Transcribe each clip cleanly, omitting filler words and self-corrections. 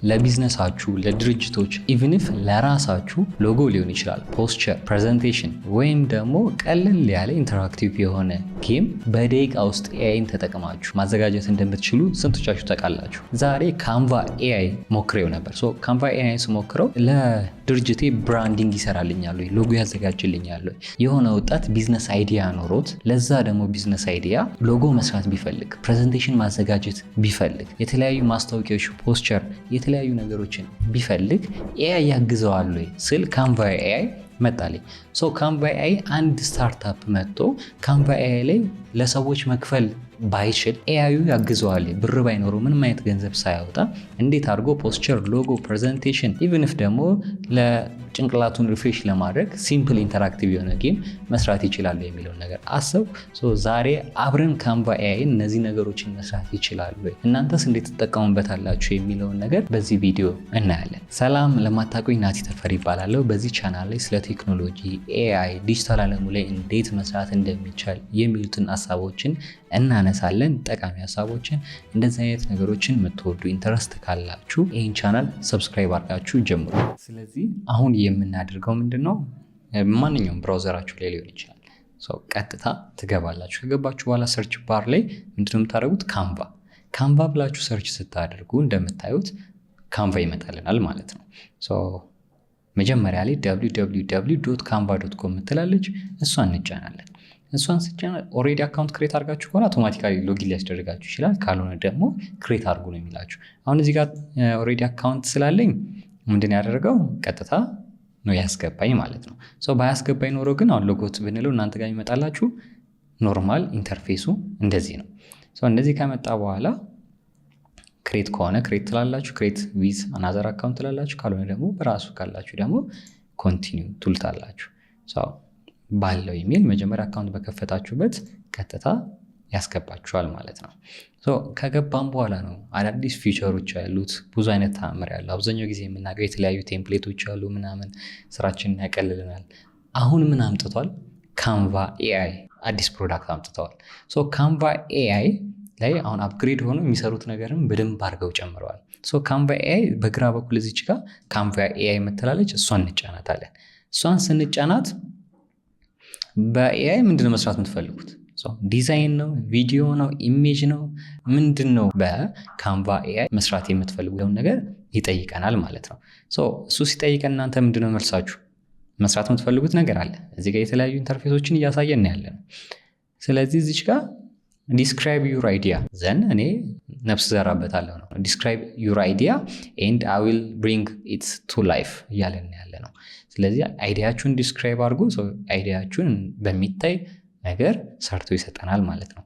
ለቢዝነሳችሁ ለድርጅቶች ኢቭን ኢፍ ለራሳችሁ ሎጎ ሊሆን ይችላል፣ ፖስቸር፣ ፕሬዘንቴሽን ወይም ደግሞ ቀለል ያለ ኢንተራክቲቭ የሆነ ጌም በደቂቃ ውስጥ ኤአይን ተጠቅማችሁ ማዘጋጀት እንደምትችሉ ስንቶቻችሁ ታውቃላችሁ? ዛሬ ካንቫ ኤአይ ሞክሬው ነበር። ካንቫ ኤአይ ስሞክረው ለድርጅቴ ብራንዲንግ ይሰራልኛል ወይ ሎጎ ያዘጋጅልኛል ወይ? የሆነ ወጣት ቢዝነስ አይዲያ ኖሮት ለዛ ደግሞ ቢዝነስ አይዲያ ሎጎ መስራት ቢፈልግ፣ ፕሬዘንቴሽን ማዘጋጀት ቢፈልግ፣ የተለያዩ ማስታወቂያዎች፣ ፖስቸር የተለያዩ ነገሮችን ቢፈልግ ኤአይ ያግዘዋል ወይ ስል ካንቫ ኤአይ መጣልኝ። ካንቫ ኤአይ አንድ ስታርታፕ መጥቶ ካንቫ ኤአይ ላይ ለሰዎች መክፈል ባይችል ኤአዩ ያግዘዋል። ብር ባይኖረው ምንም አይነት ገንዘብ ሳያወጣ እንዴት አድርጎ ፖስቸር፣ ሎጎ፣ ፕሬዘንቴሽን ኢቭን ኢፍ ደግሞ ለጭንቅላቱን ሪፍሬሽ ለማድረግ ሲምፕል ኢንተራክቲቭ የሆነ ጌም መስራት ይችላሉ የሚለውን ነገር አሰብ። ዛሬ አብረን ካንቫ ኤአይን እነዚህ ነገሮችን መስራት ይችላሉ፣ እናንተስ እንዴት ትጠቀሙበታላችሁ የሚለውን ነገር በዚህ ቪዲዮ እናያለን። ሰላም፣ ለማታውቁኝ ናቲ ተፈሪ ይባላለሁ። በዚህ ቻናል ላይ ስለ ቴክኖሎጂ፣ ኤአይ፣ ዲጂታል ዓለሙ ላይ እንዴት መስራት እንደሚቻል የሚሉትን ሀሳቦችን እናነሳለን። ጠቃሚ ሀሳቦችን፣ እንደዚህ አይነት ነገሮችን የምትወዱ ኢንተረስት ካላችሁ ይህን ቻናል ሰብስክራይብ አድርጋችሁ ጀምሩ። ስለዚህ አሁን የምናደርገው ምንድነው? ማንኛውም ብራውዘራችሁ ላይ ሊሆን ይችላል። ቀጥታ ትገባላችሁ። ከገባችሁ በኋላ ሰርች ባር ላይ ምንድነው የምታደርጉት? ካንቫ ብላችሁ ሰርች ስታደርጉ እንደምታዩት ካንቫ ይመጣልናል ማለት ነው። መጀመሪያ ላይ www.canva.com ትላለች። እሷን እንጫናለን። እሷን ስጫና ኦሬዲ አካውንት ክሬት አድርጋችሁ ከሆነ አውቶማቲካሊ ሎጊን ሊያስደርጋችሁ ይችላል። ካልሆነ ደግሞ ክሬት አድርጉ ነው የሚላችሁ። አሁን እዚህ ጋር ኦሬዲ አካውንት ስላለኝ ምንድን ያደረገው ቀጥታ ነው ያስገባኝ ማለት ነው። ባያስገባኝ ኖሮ ግን አሁን ሎጎት ብንለው እናንተ ጋር ይመጣላችሁ። ኖርማል ኢንተርፌሱ እንደዚህ ነው። እንደዚህ ከመጣ በኋላ ክሬት ከሆነ ክሬት ትላላችሁ፣ ክሬት ዊዝ አናዘር አካውንት ትላላችሁ። ካልሆነ ደግሞ በራሱ ካላችሁ ደግሞ ኮንቲኒው ትሉታላችሁ። ባለው ኢሜል መጀመሪያ አካውንት በከፈታችሁበት ቀጥታ ያስገባችኋል ማለት ነው። ከገባም በኋላ ነው አዳዲስ ፊቸሮች ያሉት፣ ብዙ አይነት ተአምር ያለው። አብዛኛው ጊዜ የምናገው የተለያዩ ቴምፕሌቶች አሉ ምናምን፣ ስራችንን ያቀልልናል። አሁን ምን አምጥቷል? ካንቫ ኤአይ አዲስ ፕሮዳክት አምጥተዋል። ካንቫ ኤአይ ላይ አሁን አፕግሬድ ሆኖ የሚሰሩት ነገርም በደንብ አድርገው ጨምረዋል። ካንቫ ኤአይ በግራ በኩል እዚች ጋር ካንቫ ኤአይ ምትላለች፣ እሷን እንጫናታለን። እሷን ስንጫናት በኤአይ ምንድነው መስራት የምትፈልጉት? ዲዛይን ነው? ቪዲዮ ነው? ኢሜጅ ነው? ምንድን ነው በካንቫ ኤአይ መስራት የምትፈልጉት ነገር ይጠይቀናል ማለት ነው። እሱ ሲጠይቀን እናንተ ምንድነው መልሳችሁ? መስራት የምትፈልጉት ነገር አለ። እዚህ ጋር የተለያዩ ኢንተርፌሶችን እያሳየን ያለ ነው። ስለዚህ እዚች ጋር ዲስክራይብ ዩር አይዲያ ዘን እኔ ነፍስ ዘራበታለሁ ነው። ዲስክራይብ ዩር አይዲያ ኤንድ አይ ዊል ብሪንግ ኢት ቱ ላይፍ እያለን ያለ ነው። ስለዚህ አይዲያችሁን ዲስክራይብ አድርጎ አይዲያችሁን በሚታይ ነገር ሰርቶ ይሰጠናል ማለት ነው።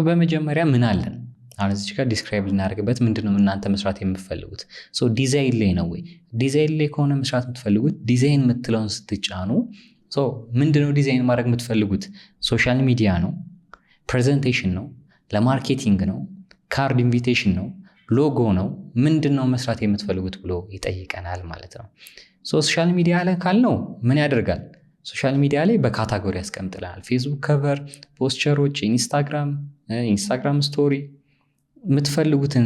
በመጀመሪያ ምን አለን? አሁን እዚህ ጋር ዲስክራይብ ልናደርግበት ምንድነው እናንተ መስራት የምትፈልጉት? ዲዛይን ላይ ነው ወይ? ዲዛይን ላይ ከሆነ መስራት የምትፈልጉት ዲዛይን የምትለውን ስትጫኑ ምንድነው ዲዛይን ማድረግ የምትፈልጉት? ሶሻል ሚዲያ ነው? ፕሬዘንቴሽን ነው? ለማርኬቲንግ ነው? ካርድ ኢንቪቴሽን ነው? ሎጎ ነው? ምንድን ነው መስራት የምትፈልጉት ብሎ ይጠይቀናል ማለት ነው። ሶሻል ሚዲያ ላይ ካልነው ምን ያደርጋል? ሶሻል ሚዲያ ላይ በካታጎሪ ያስቀምጥልናል። ፌስቡክ ከቨር፣ ፖስቸሮች፣ ኢንስታግራም ስቶሪ የምትፈልጉትን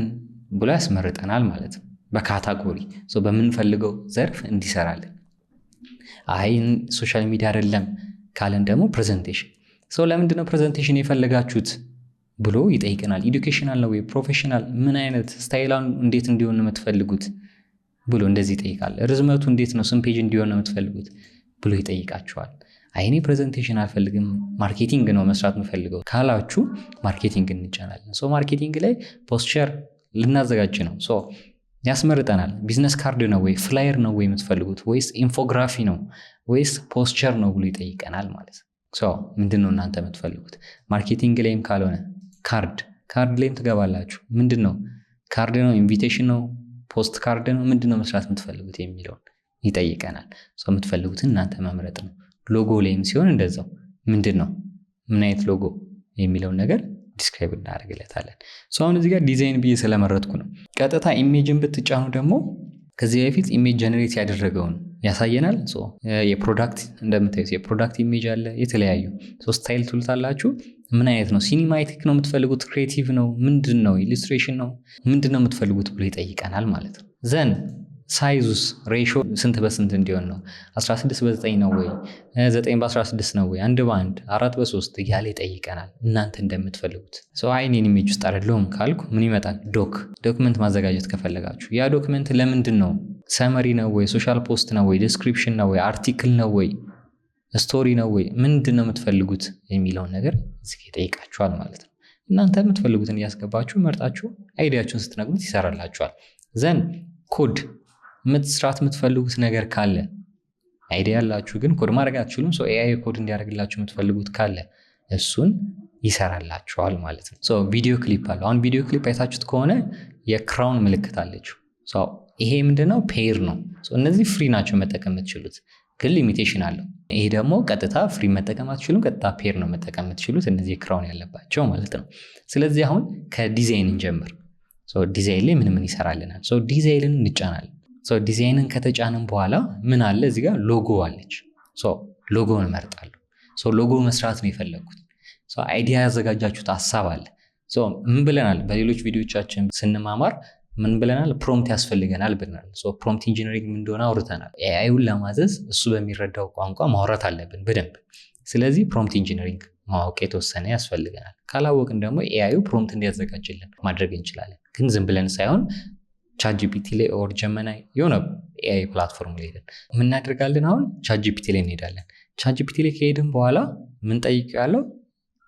ብሎ ያስመርጠናል ማለት ነው። በካታጎሪ በምንፈልገው ዘርፍ እንዲሰራለን። አይ ሶሻል ሚዲያ አይደለም ካለን ደግሞ ፕሬዘንቴሽን። ለምንድን ነው ፕሬዘንቴሽን የፈለጋችሁት ብሎ ይጠይቀናል። ኤዱኬሽናል ነው ወይ ፕሮፌሽናል? ምን አይነት ስታይላን እንዴት እንዲሆን ነው የምትፈልጉት ብሎ እንደዚህ ይጠይቃል። ርዝመቱ እንዴት ነው? ስንት ፔጅ እንዲሆን ነው የምትፈልጉት ብሎ ይጠይቃችኋል። አይኔ ፕሬዘንቴሽን አልፈልግም ማርኬቲንግ ነው መስራት የምፈልገው ካላችሁ ማርኬቲንግ እንጫናለን። ማርኬቲንግ ላይ ፖስቸር ልናዘጋጅ ነው። ያስመርጠናል። ቢዝነስ ካርድ ነው ወይ ፍላየር ነው ወይ የምትፈልጉት ወይስ ኢንፎግራፊ ነው ወይስ ፖስቸር ነው ብሎ ይጠይቀናል ማለት ነው። ምንድን ነው እናንተ የምትፈልጉት? ማርኬቲንግ ላይም ካልሆነ ካርድ ላይም ትገባላችሁ። ምንድን ነው ካርድ ነው? ኢንቪቴሽን ነው? ፖስት ካርድ ነው? ምንድን ነው መስራት የምትፈልጉት የሚለውን ይጠይቀናል። የምትፈልጉትን እናንተ መምረጥ ነው። ሎጎ ላይም ሲሆን እንደዛው ምንድን ነው ምን አይነት ሎጎ የሚለውን ነገር ዲስክራይብ እናደርግለታለን። አሁን እዚህ ጋር ዲዛይን ብዬ ስለመረጥኩ ነው። ቀጥታ ኢሜጅን ብትጫኑ ደግሞ ከዚህ በፊት ኢሜጅ ጀነሬት ያደረገውን ያሳየናል። የፕሮዳክት እንደምታዩት የፕሮዳክት ኢሜጅ አለ። የተለያዩ ስታይል ትሉታላችሁ። ምን አይነት ነው? ሲኒማቲክ ነው የምትፈልጉት? ክሬቲቭ ነው? ምንድን ነው? ኢሉስትሬሽን ነው? ምንድን ነው የምትፈልጉት ብሎ ይጠይቀናል ማለት ነው። ዘን ሳይዙስ ሬሾ ስንት በስንት እንዲሆን ነው? 16 በ9 ነው ወይ? 9 በ16 ነው ወይ? 1 በ1 4 በ3 እያለ ይጠይቀናል። እናንተ እንደምትፈልጉት አይኔን ኢሜጅ ውስጥ አይደለሁም ካልኩ ምን ይመጣል? ዶክመንት ማዘጋጀት ከፈለጋችሁ ያ ዶክመንት ለምንድን ነው? ሰመሪ ነው ወይ? ሶሻል ፖስት ነው ወይ? ዲስክሪፕሽን ነው ወይ? አርቲክል ነው ወይ? ስቶሪ ነው ወይ? ምንድን ነው የምትፈልጉት የሚለውን ነገር እዚህ ይጠይቃችኋል ማለት ነው። እናንተ የምትፈልጉትን እያስገባችሁ መርጣችሁ አይዲያችሁን ስትነግሩት ይሰራላችኋል። ዘን ኮድ መስራት የምትፈልጉት ነገር ካለ አይዲያ ያላችሁ ግን ኮድ ማድረግ አትችሉም፣ ኤአይ ኮድ እንዲያደርግላችሁ የምትፈልጉት ካለ እሱን ይሰራላችኋል ማለት ነው። ቪዲዮ ክሊፕ አለ። አሁን ቪዲዮ ክሊፕ አይታችሁት ከሆነ የክራውን ምልክት አለችው። ይሄ ምንድነው? ፔር ነው። እነዚህ ፍሪ ናቸው መጠቀም የምትችሉት፣ ግን ሊሚቴሽን አለው። ይሄ ደግሞ ቀጥታ ፍሪ መጠቀም አትችሉም፣ ቀጥታ ፔር ነው መጠቀም የምትችሉት። እነዚህ ክራውን ያለባቸው ማለት ነው። ስለዚህ አሁን ከዲዛይን እንጀምር። ዲዛይን ላይ ምን ይሰራልናል? ዲዛይንን እንጫናለን። ዲዛይንን ከተጫንን በኋላ ምን አለ እዚህ ጋር? ሎጎ አለች። ሎጎን እመርጣለሁ። ሎጎ መስራት ነው የፈለግኩት። አይዲያ ያዘጋጃችሁት ሀሳብ አለ። ምን ብለናል? በሌሎች ቪዲዮቻችን ስንማማር ምን ብለናል? ፕሮምፕት ያስፈልገናል ብለናል። ፕሮምፕት ኢንጂነሪንግ ምን እንደሆነ አውርተናል። ኤአይውን ለማዘዝ እሱ በሚረዳው ቋንቋ ማውራት አለብን በደንብ። ስለዚህ ፕሮምፕት ኢንጂነሪንግ ማወቅ የተወሰነ ያስፈልገናል። ካላወቅን ደግሞ ኤአዩ ፕሮምፕት እንዲያዘጋጅልን ማድረግ እንችላለን። ግን ዝም ብለን ሳይሆን ቻትጂፒቲ ላይ ኦር ጀመናይ የሆነ ኤአይ ፕላትፎርም ላይ ሄደን የምናደርጋለን። አሁን ቻትጂፒቲ ላይ እንሄዳለን። ቻትጂፒቲ ላይ ከሄድን በኋላ ምን ጠይቄዋለሁ?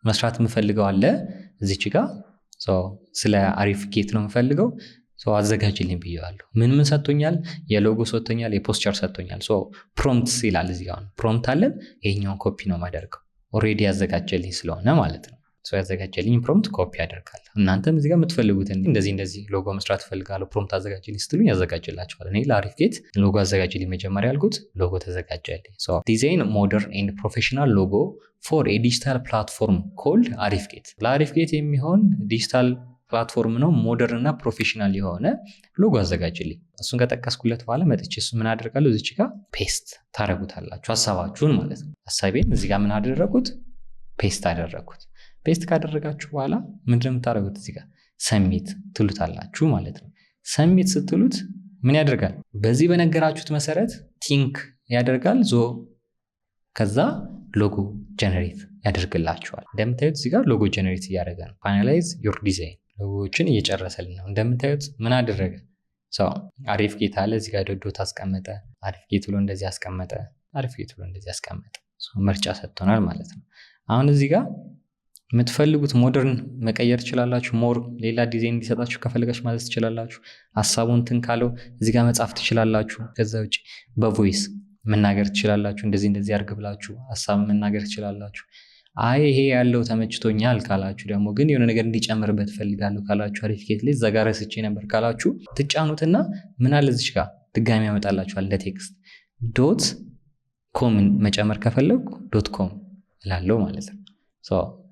መስራት የምፈልገው አለ እዚች ጋር። ስለ አሪፍ ጌት ነው የምፈልገው፣ አዘጋጅልኝ ብየዋለሁ። ምን ሰጥቶኛል? የሎጎ ሰጥቶኛል፣ የፖስቸር ሰጥቶኛል። ፕሮምፕትስ ይላል እዚህ ጋር። ፕሮምፕት አለን። ይሄኛውን ኮፒ ነው የማደርገው ኦልሬዲ ያዘጋጀልኝ ስለሆነ ማለት ነው። ያዘጋጀልኝ ፕሮምፕት ኮፒ ያደርጋል። እናንተም እዚህ ጋር የምትፈልጉትን እንደዚህ ሎጎ መስራት እፈልጋለሁ ፕሮምፕት አዘጋጅልኝ ስትሉኝ ያዘጋጅላችኋል። እኔ ለአሪፍ ጌት ሎጎ አዘጋጅልኝ መጀመሪያ ያልኩት፣ ሎጎ ተዘጋጀልኝ። ዲዛይን ሞደርን ኤንድ ፕሮፌሽናል ሎጎ ፎር ኤ ዲጂታል ፕላትፎርም ኮልድ አሪፍ ጌት። ለአሪፍ ጌት የሚሆን ዲጂታል ፕላትፎርም ነው። ሞደርን እና ፕሮፌሽናል የሆነ ሎጎ አዘጋጅልኝ። እሱን ከጠቀስኩለት በኋላ መጥቼ እሱ ምን አደርጋለሁ? እዚች ጋር ፔስት ታደርጉታላችሁ ሀሳባችሁን ማለት ነው። ሀሳቤን እዚህ ጋር ምን አደረጉት? ፔስት አደረጉት። ፔስት ካደረጋችሁ በኋላ ምንድን ነው የምታደርጉት? እዚህ ጋር ሰሚት ትሉታላችሁ ማለት ነው። ሰሚት ስትሉት ምን ያደርጋል? በዚህ በነገራችሁት መሰረት ቲንክ ያደርጋል። ከዛ ሎጎ ጀነሬት ያደርግላችኋል። እንደምታዩት እዚህ ጋር ሎጎ ጀነሬት እያደረገ ነው። ፋይናላይዝ ዮር ዲዛይን ሎጎዎችን እየጨረሰልን ነው። እንደምታዩት ምን አደረገ? አሪፍ ጌት አለ እዚህ ጋር ዶት አስቀመጠ። አሪፍ ጌት ብሎ እንደዚህ አስቀመጠ። አሪፍ ጌት ብሎ እንደዚህ አስቀመጠ። ምርጫ ሰጥቶናል ማለት ነው። አሁን እዚህ ጋር የምትፈልጉት ሞደርን መቀየር ትችላላችሁ። ሞር ሌላ ዲዛይን እንዲሰጣችሁ ከፈለጋችሁ ማለት ትችላላችሁ። ሀሳቡን እንትን ካለው እዚህ ጋር መጻፍ ትችላላችሁ። ከዛ ውጭ በቮይስ መናገር ትችላላችሁ። እንደዚህ አድርግ ብላችሁ ሀሳብ መናገር ትችላላችሁ። አይ ይሄ ያለው ተመችቶኛል ካላችሁ ደግሞ ግን የሆነ ነገር እንዲጨምርበት ፈልጋለሁ ካላችሁ አሪፍ ጌት ላይ እዛ ጋር ረስቼ ነበር ካላችሁ ትጫኑትና ምን አለ እዚች ጋር ድጋሚ ያመጣላችኋል እንደ ቴክስት። ዶት ኮም መጨመር ከፈለጉ ዶት ኮም እላለሁ ማለት ነው።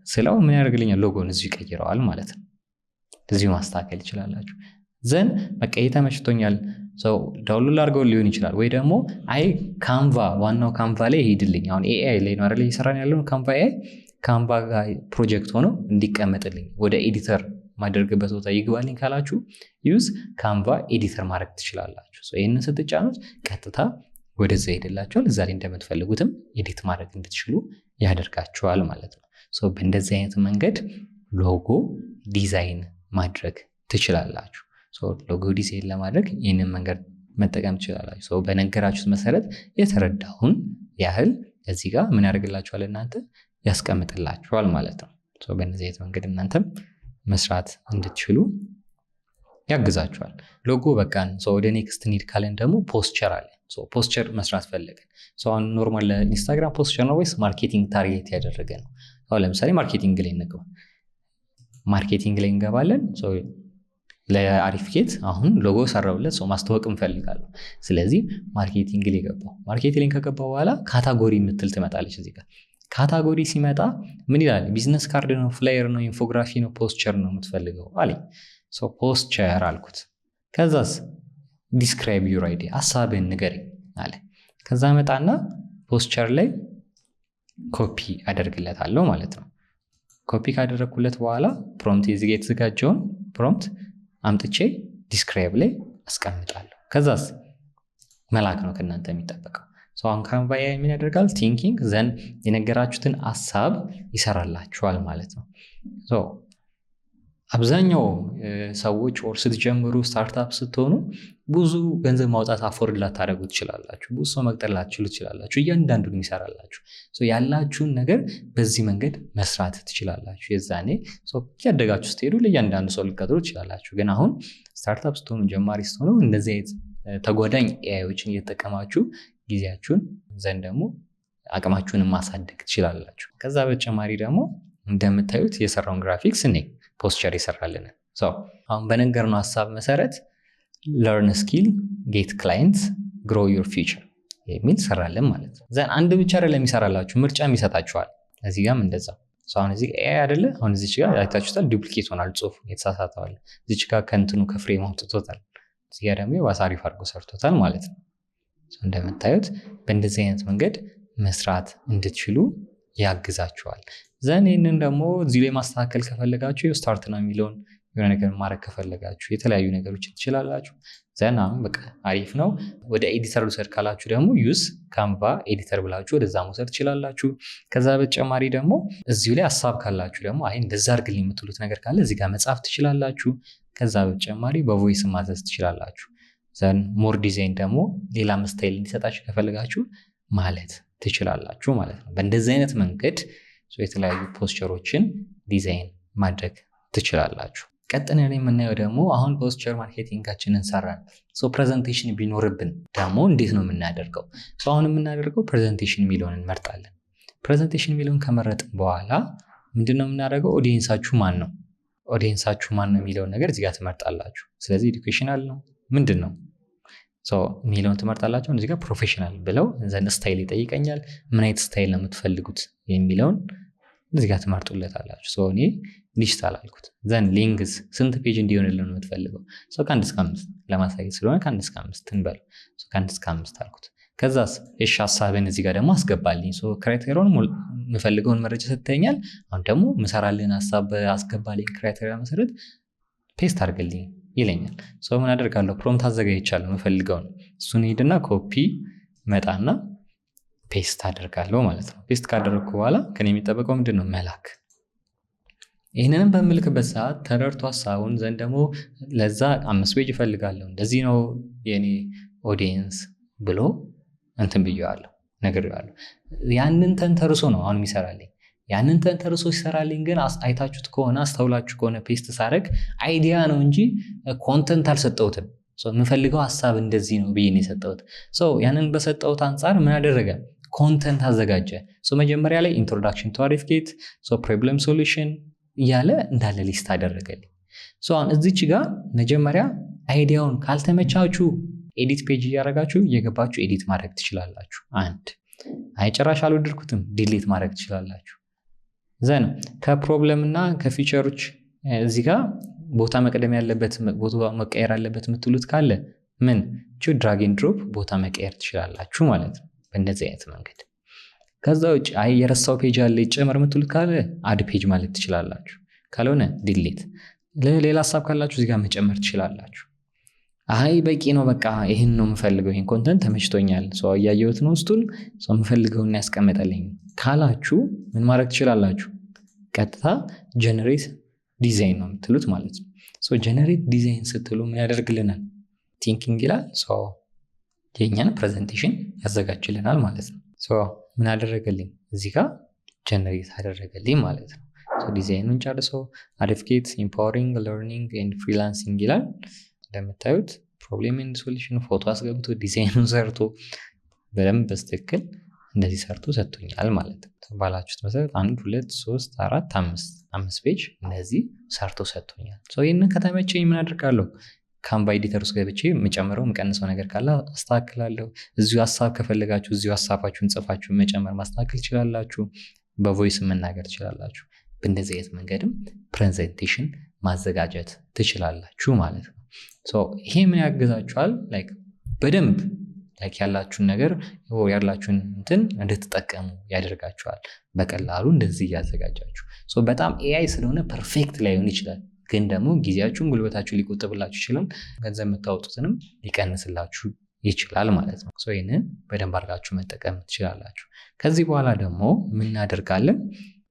ስለው ምን ያደርግልኛል? ሎጎን እዚሁ ይቀይረዋል ማለት ነው። እዚሁ ማስተካከል ይችላላችሁ። ዘን በቃ ተመችቶኛል ዳውንሎድ አድርገው ሊሆን ይችላል። ወይ ደግሞ አይ ካንቫ፣ ዋናው ካንቫ ላይ ሄድልኝ። አሁን ኤአይ ላይ ነው አይደል እየሰራን ያለው ካንቫ ኤአይ። ካንቫ ጋር ፕሮጀክት ሆኖ እንዲቀመጥልኝ ወደ ኤዲተር ማደርግበት ቦታ ይግባልኝ ካላችሁ ዩዝ ካንቫ ኤዲተር ማድረግ ትችላላችሁ። ይህንን ስትጫኑት ቀጥታ ወደዛ ሄድላችኋል። እዛ ላይ እንደምትፈልጉትም ኤዲት ማድረግ እንድትችሉ ያደርጋችኋል ማለት ነው። በእንደዚህ አይነት መንገድ ሎጎ ዲዛይን ማድረግ ትችላላችሁ። ሎጎ ዲዛይን ለማድረግ ይህንን መንገድ መጠቀም ትችላላችሁ። በነገራችሁት መሰረት የተረዳሁን ያህል እዚህ ጋር ምን ያደርግላችኋል? እናንተ ያስቀምጥላችኋል ማለት ነው። በእነዚህ አይነት መንገድ እናንተም መስራት እንድትችሉ ያግዛችኋል። ሎጎ በቃን። ወደ ኔክስት ኒድ ካለን ደግሞ ፖስቸር አለ። ፖስቸር መስራት ፈለግን። አሁን ኖርማል ለኢንስታግራም ፖስቸር ነው ወይስ ማርኬቲንግ ታርጌት ያደረገ ነው? ለምሳሌ ማርኬቲንግ ላይ እንገባ። ማርኬቲንግ ላይ እንገባለን። ለአሪፍ ጌት አሁን ሎጎ ሰራውለት ማስተዋወቅ እንፈልጋለሁ። ስለዚህ ማርኬቲንግ ላይ ገባው። ማርኬቲንግ ከገባው በኋላ ካታጎሪ የምትል ትመጣለች። እዚህ ጋር ካታጎሪ ሲመጣ ምን ይላል? ቢዝነስ ካርድ ነው፣ ፍላየር ነው፣ ኢንፎግራፊ ነው፣ ፖስቸር ነው የምትፈልገው አለኝ። ፖስቸር አልኩት። ከዛስ ዲስክራይብ ዩር አይዲያ፣ ሀሳብህን ንገረኝ አለ። ከዛ መጣና ፖስቸር ላይ ኮፒ አደርግለታለሁ ማለት ነው። ኮፒ ካደረግኩለት በኋላ ፕሮምፕት እዚህ ጋር የተዘጋጀውን ፕሮምፕት አምጥቼ ዲስክራይብ ላይ አስቀምጣለሁ። ከዛስ መላክ ነው ከእናንተ የሚጠበቀው። አሁን ካንቫ ምን ያደርጋል? ቲንኪንግ ዘን የነገራችሁትን ሀሳብ ይሰራላችኋል ማለት ነው። አብዛኛው ሰዎች ስትጀምሩ ስታርታፕ ስትሆኑ ብዙ ገንዘብ ማውጣት አፎርድ ላታደርጉ ትችላላችሁ። ብዙ ሰው መቅጠር ላትችሉ ትችላላችሁ። እያንዳንዱን ይሰራላችሁ። ያላችሁን ነገር በዚህ መንገድ መስራት ትችላላችሁ። የዛኔ እያደጋችሁ ስትሄዱ ለእያንዳንዱ ሰው ልትቀጥሩ ትችላላችሁ። ግን አሁን ስታርታፕ ስትሆኑ፣ ጀማሪ ስትሆኑ እንደዚህ አይነት ተጓዳኝ ኤአይዎችን እየተጠቀማችሁ ጊዜያችሁን ዘንድ ደግሞ አቅማችሁን ማሳደግ ትችላላችሁ። ከዛ በተጨማሪ ደግሞ እንደምታዩት የሰራውን ግራፊክስ እኔ ፖስቸር ይሰራልን። አሁን በነገርነው ሀሳብ መሰረት ለርን ስኪል ጌት ክላይንት ግሮ ዩር ፊውቸር የሚል ሰራልን ማለት ነው። ዘን አንድ ብቻ አይደለም የሚሰራላችሁ፣ ምርጫም ይሰጣችኋል። እዚህ ጋርም እንደዛ። አሁን እዚህ ኤአይ አይደለ? አሁን እዚች ጋር አይታችሁታል፣ ዱፕሊኬት ሆናል ጽሁፉ፣ የተሳሳተዋል። እዚች ጋር ከእንትኑ ከፍሬም አውጥቶታል። እዚህ ጋር ደግሞ ዋሳሪፍ አድርጎ ሰርቶታል ማለት ነው። እንደምታዩት በእንደዚህ አይነት መንገድ መስራት እንድትችሉ ያግዛችኋል። ዘን ይህንን ደግሞ እዚህ ላይ ማስተካከል ከፈለጋችሁ ስታርት ነው የሚለውን የሆነ ነገር ማድረግ ከፈለጋችሁ የተለያዩ ነገሮች ትችላላችሁ። ዘን አሁን በቃ አሪፍ ነው። ወደ ኤዲተር ልውሰድ ካላችሁ ደግሞ ዩዝ ካንቫ ኤዲተር ብላችሁ ወደዛ መውሰድ ትችላላችሁ። ከዛ በተጨማሪ ደግሞ እዚሁ ላይ ሀሳብ ካላችሁ ደግሞ አይ እንደዛ አድርግልኝ የምትሉት ነገር ካለ እዚህ ጋር መጻፍ ትችላላችሁ። ከዛ በተጨማሪ በቮይስ ማዘዝ ትችላላችሁ። ዘን ሞር ዲዛይን ደግሞ ሌላ ስታይል እንዲሰጣችሁ ከፈለጋችሁ ማለት ትችላላችሁ ማለት ነው። በእንደዚህ አይነት መንገድ የተለያዩ ፖስቸሮችን ዲዛይን ማድረግ ትችላላችሁ። ቀጥታ የምናየው ደግሞ አሁን ፖስቸር ማርኬቲንጋችንን ሰራን። ፕሬዘንቴሽን ቢኖርብን ደግሞ እንዴት ነው የምናደርገው? አሁን የምናደርገው ፕሬዘንቴሽን የሚለውን እንመርጣለን። ፕሬዘንቴሽን የሚለውን ከመረጥን በኋላ ምንድነው የምናደርገው? ኦዲየንሳችሁ ማን ነው? ኦዲየንሳችሁ ማን ነው የሚለውን ነገር እዚህ ጋር ትመርጣላችሁ። ስለዚህ ኤዱኬሽናል ነው ምንድን ነው የሚለውን ትመርጣላችሁ። እዚህ ጋር ፕሮፌሽናል ብለው ዘን ስታይል ይጠይቀኛል። ምን አይነት ስታይል ነው የምትፈልጉት የሚለውን እዚህ ጋር ትመርጡለታላችሁ። እኔ ዲጂታል አልኩት። ዘን ሊንክስ ስንት ፔጅ እንዲሆንልን ነው የምትፈልገው? ከ1 እስከ 5 ለማሳየት ስለሆነ ከ1 እስከ 5 እንበለው። ከ1 እስከ 5 አልኩት። ከዛስ እሺ ሀሳብን እዚህ ጋር ደግሞ አስገባልኝ። ክራይቴሪያውን የምፈልገውን መረጃ ሰጥተኛል። አሁን ደግሞ ምሰራልን ሀሳብ አስገባልኝ ክራይቴሪያ መሰረት ፔስት አድርግልኝ ይለኛል። ምን አደርጋለሁ? ፕሮምፕት አዘጋጅቻለሁ የምፈልገውን እሱን ሄድና ኮፒ መጣና ፔስት አደርጋለሁ ማለት ነው። ፔስት ካደረግኩ በኋላ ከኔ የሚጠበቀው ምንድን ነው? መላክ። ይህንንም በምልክበት ሰዓት ተረድቶ ሀሳቡን ዘንድ ደግሞ ለዛ 5 ፔጅ እፈልጋለሁ እንደዚህ ነው የኔ ኦዲየንስ ብሎ እንትን ብዬዋለሁ፣ ነግሬዋለሁ። ያንን ተንተርሶ ነው አሁን የሚሰራልኝ። ያንን ተንተርሶ ሲሰራልኝ ግን አይታችሁት ከሆነ አስተውላችሁ ከሆነ ፔስት ሳረግ አይዲያ ነው እንጂ ኮንተንት አልሰጠሁትም። የምፈልገው ሀሳብ እንደዚህ ነው ብዬ ነው የሰጠሁት። ያንን በሰጠሁት አንጻር ምን አደረገ? ኮንተንት አዘጋጀ። መጀመሪያ ላይ ኢንትሮዳክሽን ቱ አሪፍጌት፣ ፕሮብለም ሶሉሽን እያለ እንዳለ ሊስት አደረገልኝ። አሁን እዚች ጋር መጀመሪያ አይዲያውን ካልተመቻችሁ ኤዲት ፔጅ እያደረጋችሁ እየገባችሁ ኤዲት ማድረግ ትችላላችሁ። ጭራሽ አልወደድኩትም ዲሊት ማድረግ ትችላላችሁ። ዘን ከፕሮብለም እና ከፊቸሮች እዚህ ጋር ቦታ መቅደም ያለበት ቦታ መቀየር አለበት የምትሉት ካለ ምን ድራግ ኤንድ ድሮፕ ቦታ መቀየር ትችላላችሁ ማለት ነው በእንደዚህ አይነት መንገድ። ከዛ ውጭ የረሳው ፔጅ አለ ይጨመር የምትሉት ካለ አድ ፔጅ ማለት ትችላላችሁ። ካልሆነ ዲሊት። ሌላ ሀሳብ ካላችሁ እዚህ ጋር መጨመር ትችላላችሁ። በቂ ነው በቃ ይህን ነው የምፈልገው፣ ይህን ኮንተንት ተመችቶኛል፣ እያየሁት ነው ውስጡን የምፈልገውን ያስቀመጠልኝ ካላችሁ ምን ማድረግ ትችላላችሁ? ቀጥታ ጀነሬት ዲዛይን ነው የምትሉት ማለት ነው። ጀነሬት ዲዛይን ስትሉ ምን ያደርግልናል? ቲንኪንግ ይላል። የኛን ፕሬዘንቴሽን ያዘጋጅልናል ማለት ነው። ምን አደረገልኝ? እዚህ ጋር ጀነሬት አደረገልኝ ማለት ነው። ዲዛይኑን ጨርሶ አሪፍጌት ኢምፓወሪንግ ለርኒንግ ኤንድ ፍሪላንሲንግ ይላል። እንደምታዩት ፕሮብሌም ኤንድ ሶሉሽን ፎቶ አስገብቶ ዲዛይኑን ሰርቶ በደንብ በስትክክል እንደዚህ ሰርቶ ሰጥቶኛል ማለት ነው። ባላችሁት መሰረት 1 2 3 4 5 ፔጅ እንደዚህ ሰርቶ ሰጥቶኛል። ይህንን ከተመቸኝ ምን አደርጋለሁ? ካንቫ ኤዲተር ውስጥ ገብቼ የምጨምረው የምቀንሰው ነገር ካለ አስተካክላለሁ። እዚሁ ሀሳብ ከፈለጋችሁ እዚሁ ሀሳባችሁን ጽፋችሁ መጨመር ማስተካከል ትችላላችሁ። በቮይስ መናገር ትችላላችሁ። በእንደዚህ አይነት መንገድም ፕሬዘንቴሽን ማዘጋጀት ትችላላችሁ ማለት ነው። ይሄ ምን ያግዛችኋል? በደንብ ላይክ ያላችሁን ነገር ያላችሁን እንትን እንድትጠቀሙ ያደርጋችኋል በቀላሉ እንደዚህ እያዘጋጃችሁ። በጣም ኤአይ ስለሆነ ፐርፌክት ላይሆን ይችላል፣ ግን ደግሞ ጊዜያችሁን ጉልበታችሁ ሊቆጥብላችሁ ይችላል፣ ገንዘብ የምታወጡትንም ሊቀንስላችሁ ይችላል ማለት ነው። ይህንን በደንብ አድርጋችሁ መጠቀም ትችላላችሁ። ከዚህ በኋላ ደግሞ ምናደርጋለን?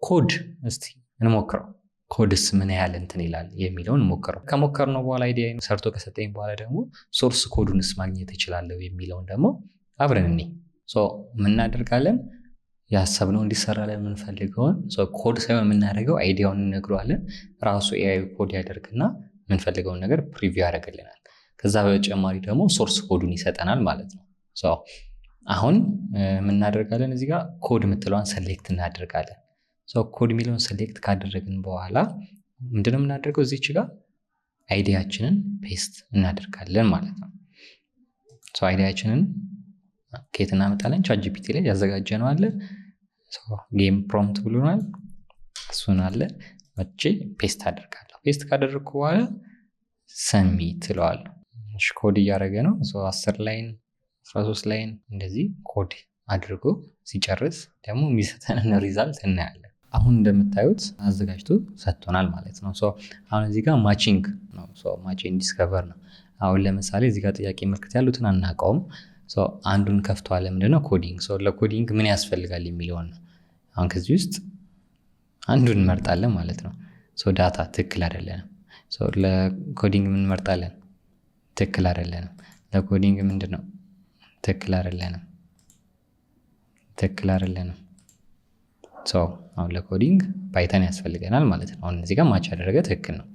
ኮድ እስቲ እንሞክረው። ኮድስ ምን ያህል እንትን ይላል የሚለውን ሞክረው። ከሞከርነው በኋላ አይዲያ ሰርቶ ከሰጠኝ በኋላ ደግሞ ሶርስ ኮዱንስ ማግኘት እችላለሁ የሚለውን ደግሞ አብረን እኔ ምናደርጋለን? ያሰብነው እንዲሰራ ላይ የምንፈልገውን ኮድ ሳይሆን የምናደርገው አይዲያውን እንነግረዋለን። ራሱ ኤአይ ኮድ ያደርግና የምንፈልገውን ነገር ፕሪቪው ያደርግልናል። ከዛ በተጨማሪ ደግሞ ሶርስ ኮዱን ይሰጠናል ማለት ነው። አሁን የምናደርጋለን እዚህ ጋር ኮድ የምትለዋን ሰሌክት እናደርጋለን። ኮድ የሚለውን ሰሌክት ካደረግን በኋላ ምንድነው የምናደርገው? እዚች ጋር አይዲያችንን ፔስት እናደርጋለን ማለት ነው። አይዲያችንን ከየት እናመጣለን? ቻትጂፒቲ ላይ ያዘጋጀነው አለ፣ ጌም ፕሮምፕት ብሎናል፣ እሱን አለ መቼ ፔስት አደርጋለሁ። ፔስት ካደረግኩ በኋላ ሰሚት እለዋለሁ። ኮድ እያደረገ ነው። 10 ላይን 13 ላይን እንደዚህ ኮድ አድርጎ ሲጨርስ ደግሞ የሚሰጠንን ሪዛልት እናያለን። አሁን እንደምታዩት አዘጋጅቶ ሰጥቶናል ማለት ነው። አሁን እዚህ ጋር ማቺንግ ነው፣ ማቺንግ ዲስከቨር ነው። አሁን ለምሳሌ እዚህ ጋር ጥያቄ ምልክት ያሉትን አናውቀውም። አንዱን ከፍቷል። ምንድነው? ኮዲንግ። ለኮዲንግ ምን ያስፈልጋል የሚለውን ነው። አሁን ከዚህ ውስጥ አንዱን እንመርጣለን ማለት ነው። ዳታ ትክክል አይደለንም። ለኮዲንግ ምን እንመርጣለን? ትክክል አይደለንም። ለኮዲንግ ምንድነው? ትክክል አይደለንም። አሁን ለኮዲንግ ፓይተን ያስፈልገናል ማለት ነው። አሁን እዚህ ጋር ማች ያደረገ ትክክል ነው።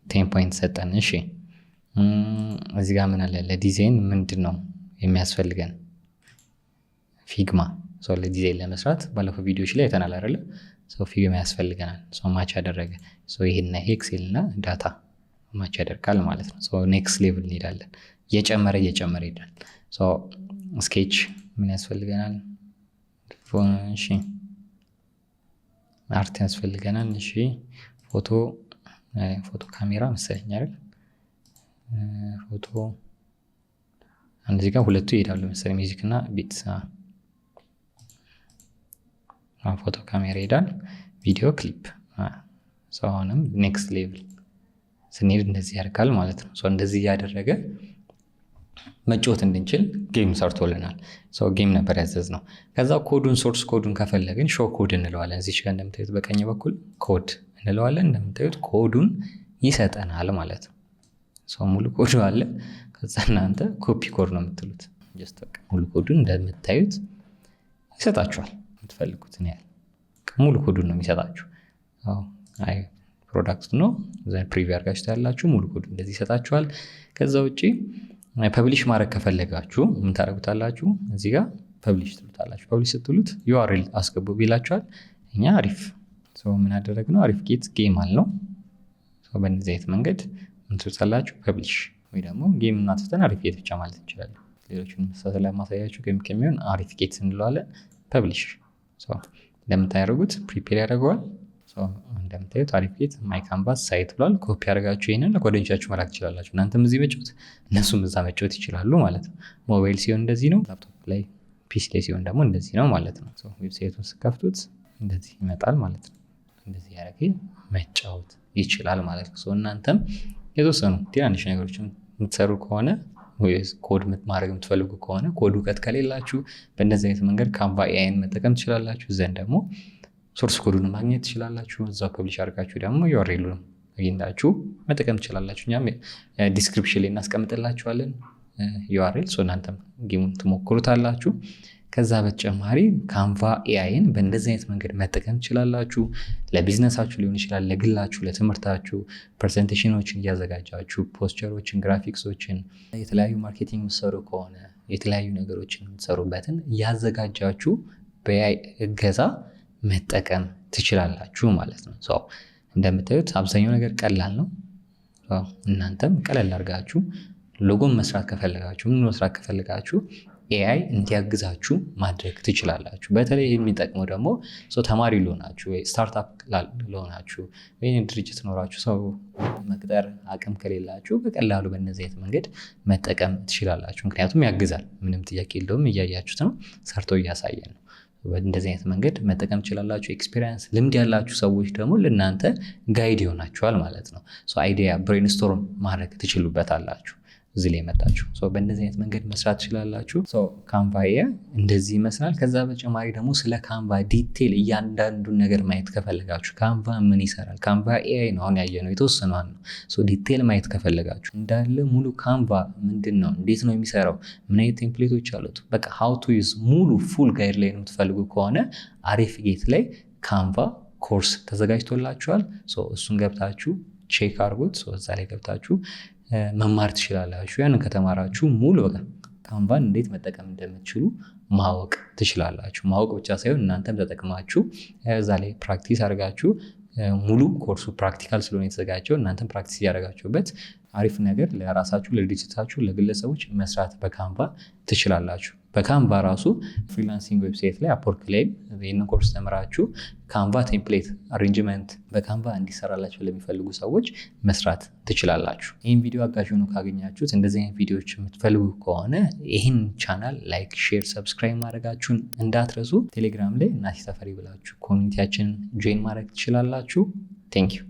10 ፖይንት ሰጠን። እሺ እዚህ ጋር ምን አለ? ለዲዛይን ምንድነው የሚያስፈልገን? ፊግማ። ለዲዛይን ለመስራት ባለፈው ቪዲዮዎች ላይ አይተናል አይደለ? ፊግማ ያስፈልገናል። ማች ያደረገ ይሄና ኤክሴል እና ዳታ ማች ያደርጋል ማለት ነው። ኔክስት ሌቭል እንሄዳለን። እየጨመረ ይሄዳል። ስኬች ምን ያስፈልገናል? እሺ አርት ያስፈልገናል። እሺ ፎቶ ካሜራ መሰለኝ አይደል? ፎቶ እዚህ ጋር ሁለቱ ይሄዳሉ መሰለኝ፣ ሚውዚክ እና ቢትስ። ፎቶ ካሜራ ይሄዳል። ቪዲዮ ክሊፕ። አሁንም ኔክስት ሌቭል ስንሄድ እንደዚህ ያደርጋል ማለት ነው። እንደዚህ እያደረገ መጫወት እንድንችል ጌም ሰርቶልናል። ጌም ነበር ያዘዝ ነው። ከዛ ኮዱን ሶርስ ኮዱን ከፈለግን ሾው ኮድ እንለዋለን። እዚች ጋር እንደምታዩት በቀኝ በኩል ኮድ እንለዋለን። እንደምታዩት ኮዱን ይሰጠናል ማለት ነው። ሙሉ ኮዱ አለ። ከዛ እናንተ ኮፒ ኮድ ነው የምትሉት። ሙሉ ኮዱን እንደምታዩት ይሰጣችኋል። የምትፈልጉትን ያህል ሙሉ ኮዱን ነው የሚሰጣችሁ። ፕሮዳክት ነው ፕሪቪው አድርጋችሁ ያላችሁ ሙሉ ኮዱ እንደዚህ ይሰጣችኋል። ከዛ ውጪ ፐብሊሽ ማድረግ ከፈለጋችሁ ምን ታደርጉታላችሁ? እዚህ ጋር ፐብሊሽ ትሉታላችሁ። ፐብሊሽ ስትሉት ዩአርኤል አስገቡ ቢላችኋል። እኛ አሪፍ ምን አደረግነው? አሪፍ ጌት ጌም አልነው። በእነዚህ አይነት መንገድ ምን ትሉታላችሁ? ፐብሊሽ ወይ ደግሞ ጌም እናትፍተን አሪፍ ጌት ብቻ ማለት እንችላለን። ሌሎችን ምሳሌ ላይ ማሳያችሁ ጌም ከሚሆን አሪፍ ጌት እንለዋለን። ፐብሊሽ እንደምታደርጉት ፕሪፔር ያደርገዋል። እንደምታዩት አሪፍ ጌት ማይ ካንቫስ ሳይት ብሏል። ኮፒ አድርጋችሁ ይሄንን ለጓደኞቻችሁ መላክ ትችላላችሁ። እናንተም እዚህ መጫወት እነሱም እዛ መጫወት ይችላሉ ማለት ነው። ሞባይል ሲሆን እንደዚህ ነው፣ ላፕቶፕ ላይ ፒሲ ላይ ሲሆን ደግሞ እንደዚህ ነው ማለት ነው። ዌብሳይቱን ስከፍቱት እንደዚህ ይመጣል ማለት ነው። እንደዚህ ያደረገ መጫወት ይችላል ማለት ነው። እናንተም የተወሰኑ ትናንሽ ነገሮችን የምትሰሩ ከሆነ ኮድ ማድረግ የምትፈልጉ ከሆነ ኮድ እውቀት ከሌላችሁ በእንደዚህ አይነት መንገድ ካንቫ ኤአይን መጠቀም ትችላላችሁ። ዘንድ ደግሞ ሶርስ ኮዱን ማግኘት ትችላላችሁ። እዛው ፐብሊሽ አድርጋችሁ ደግሞ ዩአርኤሉን አግኝታችሁ መጠቀም ትችላላችሁ። እኛም ዲስክሪፕሽን ላይ እናስቀምጥላችኋለን ዩአርኤል። እናንተም ጌሙን ትሞክሩታላችሁ። ከዛ በተጨማሪ ካንቫ ኤአይን በእንደዚህ አይነት መንገድ መጠቀም ትችላላችሁ። ለቢዝነሳችሁ ሊሆን ይችላል፣ ለግላችሁ፣ ለትምህርታችሁ ፕሬዘንቴሽኖችን እያዘጋጃችሁ ፖስቸሮችን፣ ግራፊክሶችን፣ የተለያዩ ማርኬቲንግ የምትሰሩ ከሆነ የተለያዩ ነገሮችን የምትሰሩበትን እያዘጋጃችሁ በኤአይ እገዛ መጠቀም ትችላላችሁ ማለት ነው። እንደምታዩት አብዛኛው ነገር ቀላል ነው። እናንተም ቀለል አድርጋችሁ ሎጎን መስራት ከፈለጋችሁ ምን መስራት ከፈለጋችሁ ኤአይ እንዲያግዛችሁ ማድረግ ትችላላችሁ። በተለይ የሚጠቅመው ደግሞ ተማሪ ለሆናችሁ ወይ ስታርታፕ ለሆናችሁ ወይ ድርጅት ኖራችሁ ሰው መቅጠር አቅም ከሌላችሁ በቀላሉ በእነዚህ አይነት መንገድ መጠቀም ትችላላችሁ። ምክንያቱም ያግዛል፣ ምንም ጥያቄ የለውም። እያያችሁት ነው፣ ሰርቶ እያሳየ ነው። በእንደዚህ አይነት መንገድ መጠቀም ትችላላችሁ። ኤክስፒሪየንስ ልምድ ያላችሁ ሰዎች ደግሞ ለእናንተ ጋይድ ይሆናችኋል ማለት ነው። አይዲያ ብሬንስቶርም ማድረግ ትችሉበታላችሁ እዚህ ላይ መጣችሁ። በእንደዚህ አይነት መንገድ መስራት ትችላላችሁ። ካንቫ እንደዚህ ይመስላል። ከዛ በተጨማሪ ደግሞ ስለ ካንቫ ዲቴል እያንዳንዱን ነገር ማየት ከፈለጋችሁ ካንቫ ምን ይሰራል፣ ካንቫ ኤአይ ነው አሁን ያየነው የተወሰነዋን ነው። ዲቴል ማየት ከፈለጋችሁ እንዳለ ሙሉ ካንቫ ምንድን ነው፣ እንዴት ነው የሚሰራው፣ ምን አይነት ቴምፕሌቶች አሉት፣ በቃ ሃው ቱ ዩዝ ሙሉ ፉል ጋይድ ላይ የምትፈልጉ ከሆነ አሪፍጌት ላይ ካንቫ ኮርስ ተዘጋጅቶላችኋል። እሱን ገብታችሁ ቼክ አድርጉት። እዛ ላይ ገብታችሁ መማር ትችላላችሁ። ያንን ከተማራችሁ ሙሉ በቃ ካንቫን እንዴት መጠቀም እንደምትችሉ ማወቅ ትችላላችሁ። ማወቅ ብቻ ሳይሆን እናንተም ተጠቅማችሁ እዛ ላይ ፕራክቲስ አድርጋችሁ ሙሉ ኮርሱ ፕራክቲካል ስለሆነ የተዘጋጀው እናንተም ፕራክቲስ እያደረጋችሁበት አሪፍ ነገር ለራሳችሁ፣ ለድርጅታችሁ፣ ለግለሰቦች መስራት በካንቫ ትችላላችሁ። በካንቫ ራሱ ፍሪላንሲንግ ዌብሳይት ላይ አፕወርክ ላይ ይህንን ኮርስ ተምራችሁ ካንቫ ቴምፕሌት አሬንጅመንት በካንቫ እንዲሰራላችሁ ለሚፈልጉ ሰዎች መስራት ትችላላችሁ። ይህን ቪዲዮ አጋዥ ሆኖ ካገኛችሁት እንደዚህ አይነት ቪዲዮዎች የምትፈልጉ ከሆነ ይህን ቻናል ላይክ፣ ሼር፣ ሰብስክራይብ ማድረጋችሁን እንዳትረሱ። ቴሌግራም ላይ እናቲ ተፈሪ ብላችሁ ኮሚኒቲያችንን ጆይን ማድረግ ትችላላችሁ። ቴንክ ዩ።